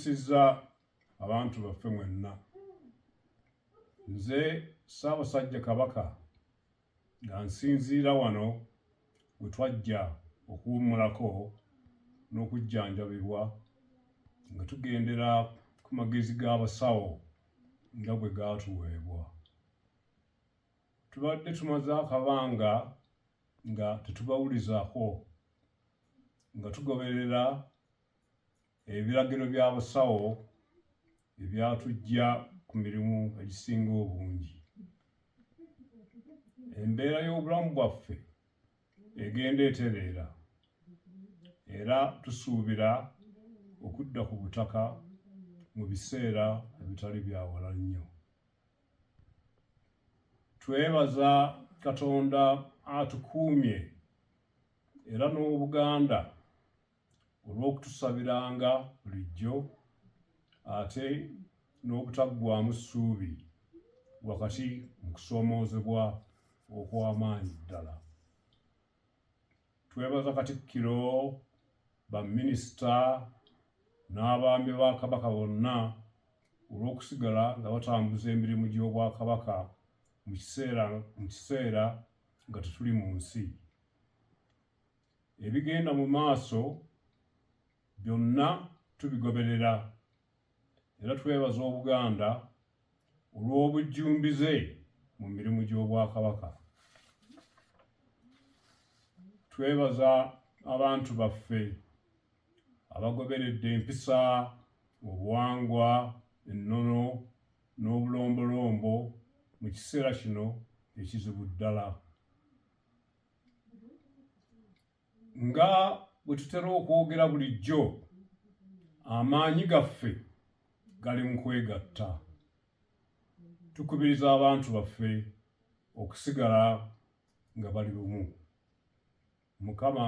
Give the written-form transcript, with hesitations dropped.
Sizza abantu baffe mwenna. Nze Ssaabasajja Kabaka nga nsinziira wano we twajja okuwummulako n'okujjanjabibwa nga tugendera ku magezi g'abasawo nga bwe gaatuweebwa. Tubadde tumaze akabanga nga tetubawulizaako, nga tugoberera ebiragiro by'abasawo ebyatuggya ku mirimu egisinga obungi. Embeera y'obulamu bwaffe egenda etereera era tusuubira okudda ku butaka mu biseera ebitali bya wala nnyo. Twebaza Katonda atukuumye era n'Obuganda olw'okutusabiranga bulijjo ate n'obutaggwaamu ssuubi wakati mu kusoomoozebwa okw'amaanyi ddala. Twebaza Katikkiro, baminisita n'abaami ba Kabaka bonna olw'okusigala nga batambuza emirimu gy'Obwakabaka mu kiseera nga tetuli mu nsi. Ebigenda mu maaso byonna tubigoberera era twebaza Obuganda olw'obujjumbize mu mirimu gy'Obwakabaka. Twebaza abantu baffe abagoberedde empisa, obuwangwa, ennono n'obulombolombo mu kiseera kino ekizibu ddala. Nga bwe tutera okwogera bulijjo, amaanyi gaffe gali mu kwegatta. Tukubiriza abantu baffe okusigala nga bali bumu. Mukama